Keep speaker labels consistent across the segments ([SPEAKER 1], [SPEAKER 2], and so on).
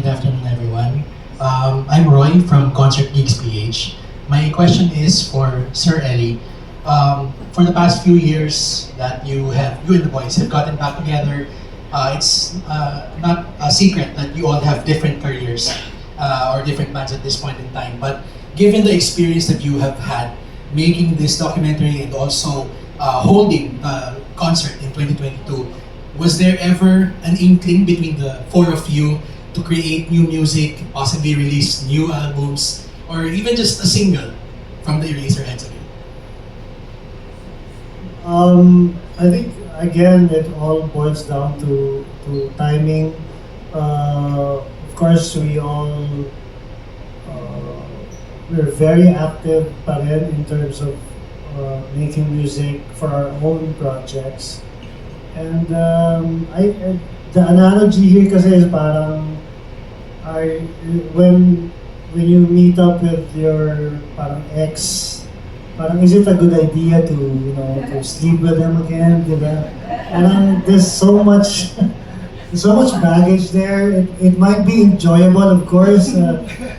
[SPEAKER 1] Good afternoon, everyone. I'm Roy from Concert Geeks PH. My question is for Sir Ellie. For the past few years that you and the boys have gotten back together, it's not a secret that you all have different careers or different bands at this point in time. But given the experience that you have had making this documentary and also holding the concert in 2022, was there ever an inkling between the four of you to create new music, possibly release new albums, or even just a single from the Eraserheads again?
[SPEAKER 2] I think again it all boils down to timing. Of course, we're very active pa rin in terms of making music for our own projects. And the analogy here kasi is parang I when you meet up with your parang ex, parang is it a good idea to to sleep with them again, di ba? Parang there's so much so much baggage there. It might be enjoyable, of course,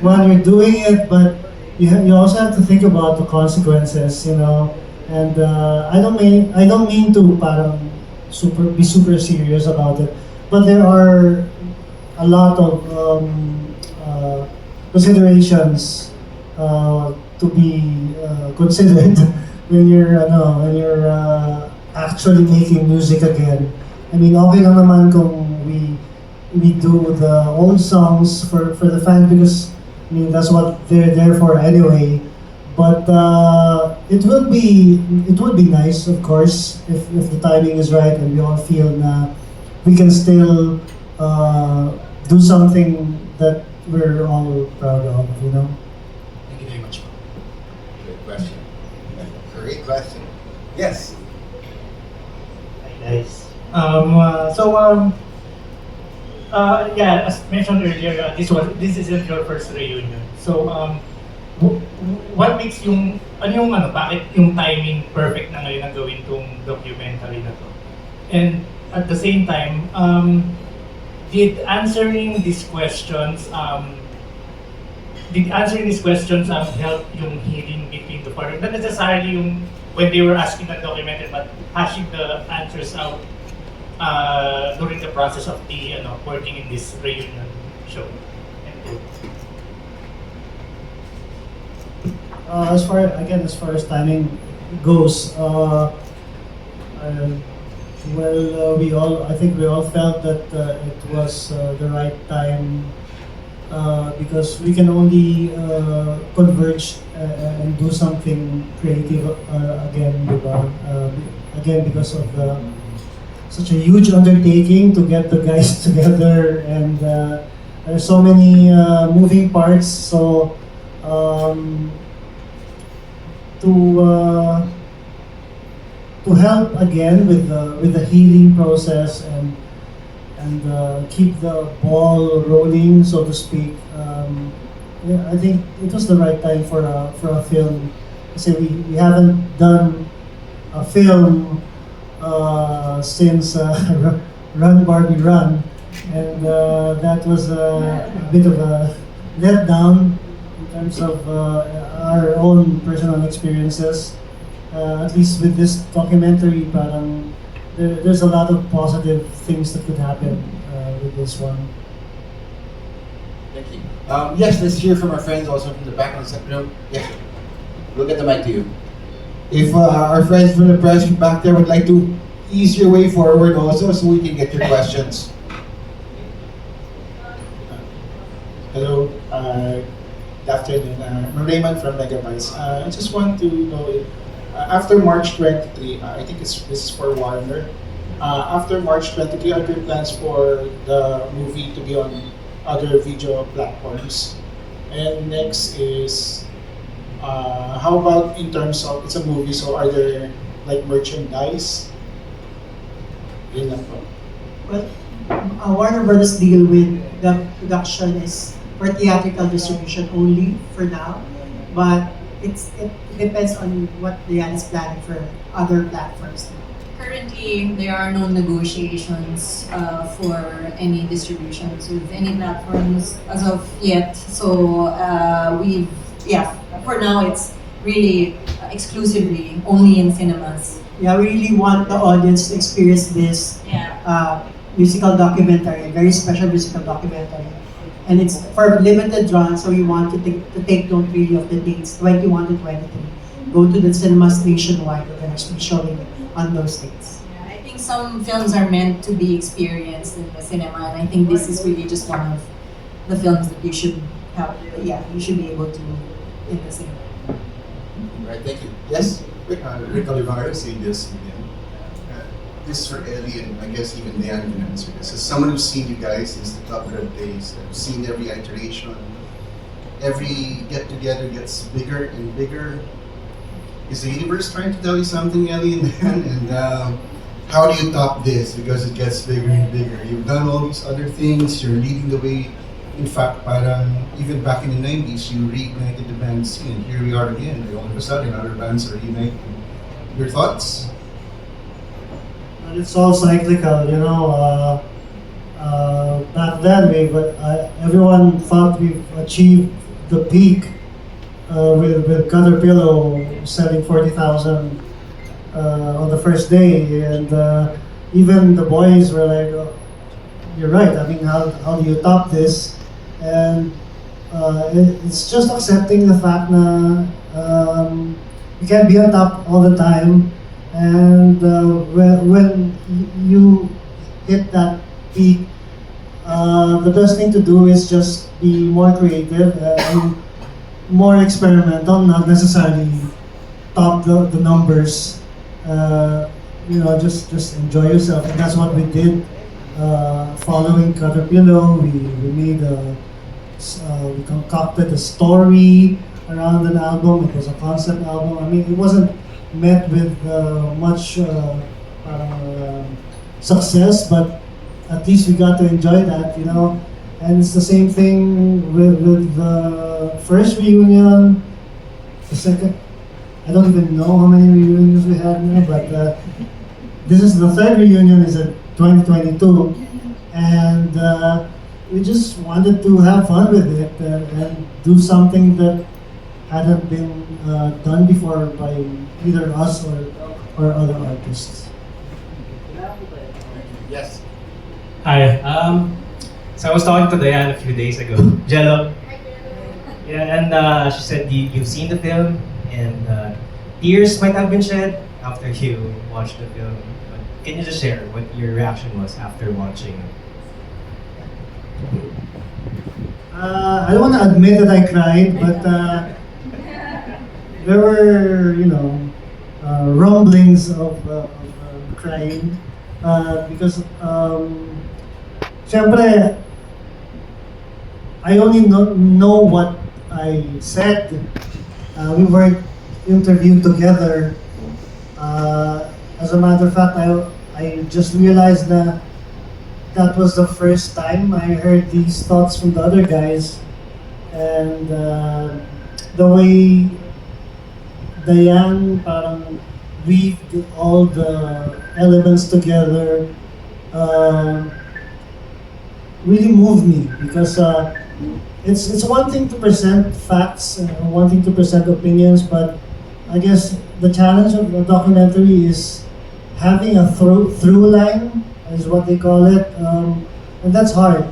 [SPEAKER 2] while you're doing it, but you also have to think about the consequences, And I don't mean to parang be super serious about it, but there are a lot of considerations to be considered when you're actually making music again. I mean, okay lang naman kung we do the old songs for the fans because I mean that's what they're there for anyway. But it would be nice, of course, if the timing is right and we all feel na we can still do something that we're all proud of.
[SPEAKER 1] Thank you very much.
[SPEAKER 3] Good question. Great question. Yes.
[SPEAKER 4] Hi guys. Yeah, as mentioned earlier, this isn't your first reunion. So, what makes bakit yung timing perfect na ngayon na gawin tong documentary na to? And at the same time, did answering these questions help yung healing between the parties? Not necessarily yung when they were asking the documentary, but hashing the answers out during the process of the working in this reunion show. Thank you.
[SPEAKER 2] As far as timing goes, I think we all felt that it was the right time because we can only converge and do something creative again, diba? Again because of such a huge undertaking to get the guys together, and there's so many moving parts. So to help again with the healing process and keep the ball rolling, so to speak. Yeah, I think it was the right time for a film. Kasi we haven't done a film since Run Barbie Run, and that was a bit of a letdown in terms of our own personal experiences. At least with this documentary, parang there's a lot of positive things that could happen with this one.
[SPEAKER 3] Thank you. Yes, let's hear from our friends also from the back of the second row. Yes. We'll get the mic to you. If our friends from the press back there would like to ease your way forward also so we can get your questions.
[SPEAKER 5] Hello, good afternoon. I'm Raymond from Megabytes. I just want to know if, after March 23, I think this is for Warner. After March 23, are there plans for the movie to be on other video platforms? And next is, how about in terms of, it's a movie, so are there like merchandise? Yun lang po.
[SPEAKER 6] Well, Warner Brothers deal with the production is for theatrical distribution only for now, but it depends on what Rian is planning for other platforms.
[SPEAKER 7] Currently, there are no negotiations for any distributions with any platforms as of yet. So for now it's really exclusively only in cinemas.
[SPEAKER 6] Yeah, we really want the audience to experience this musical documentary, very special musical documentary. And it's for limited run, so we want to take note really of the dates, 21 to 23. Go to the cinemas nationwide, we're going to be showing it on those dates.
[SPEAKER 7] I think some films are meant to be experienced in the cinema, and I think this is really just one of the films that you should have. Yeah, you should be able to in the cinema.
[SPEAKER 3] Right, thank you. Yes?
[SPEAKER 8] Rick Olivares saying this again. This is for Ellie, and I guess even Leanne can answer this. As someone who's seen you guys since the Club Red days, I've seen every iteration, every get-together gets bigger and bigger. Is the universe trying to tell you something, Ellie and Dan? And how do you top this? Because it gets bigger and bigger. You've done all these other things, you're leading the way. In fact, parang even back in the 90s, you reignited the band scene. Here we are again. All of a sudden, other bands are reuniting. Your thoughts?
[SPEAKER 2] And it's all cyclical, you know. Back then, everyone thought we've achieved the peak with Caterpillar selling 40,000 on the first day, and even the boys were like, oh, "You're right. I mean, how do you top this?" And it's just accepting the fact that you can't be on top all the time. And when you hit that peak, the best thing to do is just be more creative and more experimental, not necessarily top the numbers. Just enjoy yourself, and that's what we did. Following Caterpillar, we made we concocted a story around an album. It was a concept album. I mean, it wasn't met with much success, but at least we got to enjoy that, you know. And it's the same thing with the first reunion, the second. I don't even know how many reunions we had now, but this is the third reunion. Is in 2022, and we just wanted to have fun with it and do something that hadn't been done before by either us or other artists.
[SPEAKER 3] Yes.
[SPEAKER 9] Hi. So I was talking to Diane a few days ago. Jello. Yeah, and she said you've seen the film, and tears might have been shed after you watched the film. But can you just share what your reaction was after watching?
[SPEAKER 2] I don't want to admit that I cried, but there were, rumblings of crying because, syempre, I only know what I said. We weren't interviewed together. As a matter of fact, I just realized that was the first time I heard these thoughts from the other guys, and the way Diane parang weaved all the elements together really moved me, because it's one thing to present facts and one thing to present opinions, but I guess the challenge of a documentary is having a through line, is what they call it, and that's hard.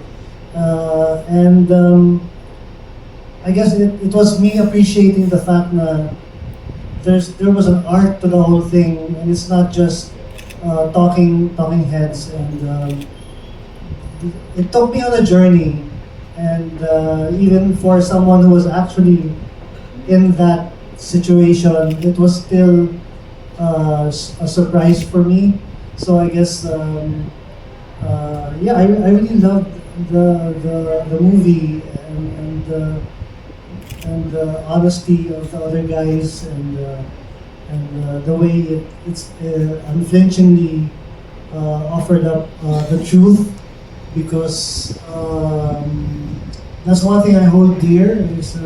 [SPEAKER 2] I guess it was me appreciating the fact that there was an art to the whole thing, and it's not just talking heads. And it took me on a journey, and even for someone who was actually in that situation, it was still a surprise for me. So I guess, I really loved the movie and the honesty of the other guys, and the way it's unflinchingly offered up the truth, because that's one thing I hold dear, is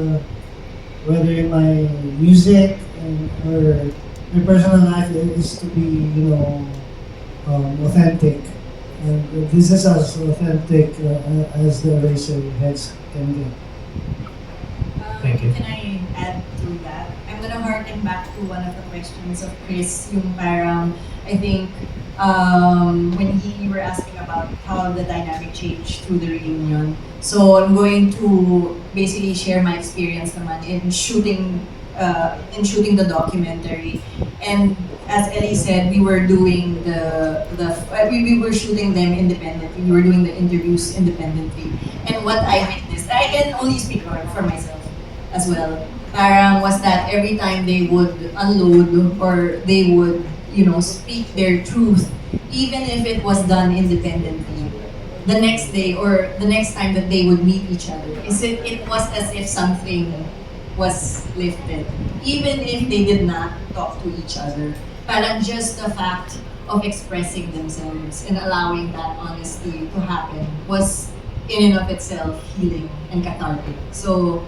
[SPEAKER 2] whether in my music or my personal life, is to be, authentic. And this is as authentic as the Eraserheads can get.
[SPEAKER 9] Thank you.
[SPEAKER 7] Can I add to that? I'm gonna harken back to one of the questions of Chris, yung parang, I think, when you were asking about how the dynamic changed through the reunion. So I'm going to basically share my experience naman in shooting the documentary. And as Ellie said, we were doing we were shooting them independently. We were doing the interviews independently. And what I witnessed, I can only speak for myself as well. Parang was that every time they would unload or they would, speak their truth, even if it was done independently, the next day or the next time that they would meet each other, it was as if something was lifted. Even if they did not talk to each other. Parang just the fact of expressing themselves and allowing that honesty to happen was in and of itself healing and cathartic. So,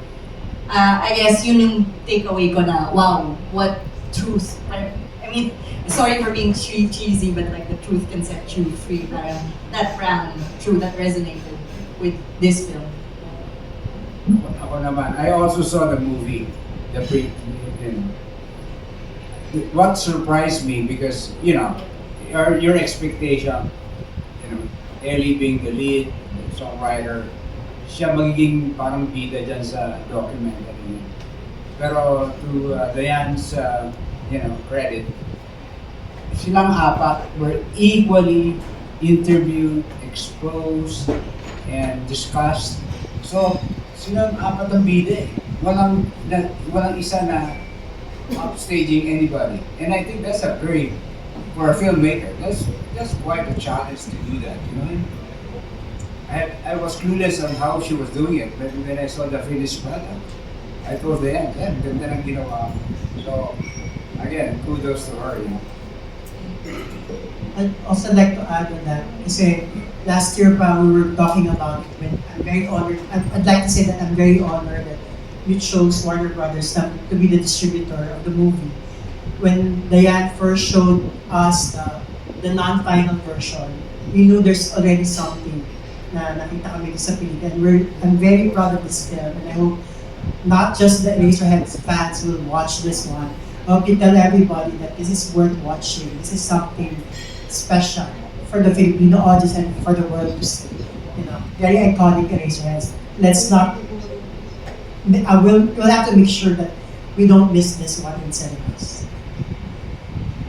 [SPEAKER 7] I guess yun yung takeaway ko na, wow, what truth. I mean, sorry for being cheesy, but like the truth can set you free. Parang that rang true, that resonated with this film.
[SPEAKER 10] Ako naman, I also saw the movie, what surprised me because, your expectation, Ellie being the lead, the songwriter, siya magiging parang bida dyan sa documentary. Pero to Diane's, credit, silang apat were equally interviewed, exposed, and discussed. So, silang apat ang bida eh. Walang isa na upstaging anybody. And I think that's for a filmmaker, that's quite a challenge to do that, I was clueless on how she was doing it, but when I saw the finished product, I told them, ganda ng ginawa. So, again, kudos to her,
[SPEAKER 6] I'd also like to add on that, kasi last year pa we were talking about it when I'm very honored, I'd like to say that I'm very honored that you chose Warner Brothers to be the distributor of the movie. When Diane first showed us the non-final version, we knew there's already something na nakita kami sa pelikula. And I'm very proud of this film, and I hope not just the Eraserheads fans will watch this one. I hope you tell everybody that this is worth watching. This is something special for the Filipino audience and for the world to see. Very iconic Eraserheads. Let's not. We'll have to make sure that we don't miss this one in cinemas.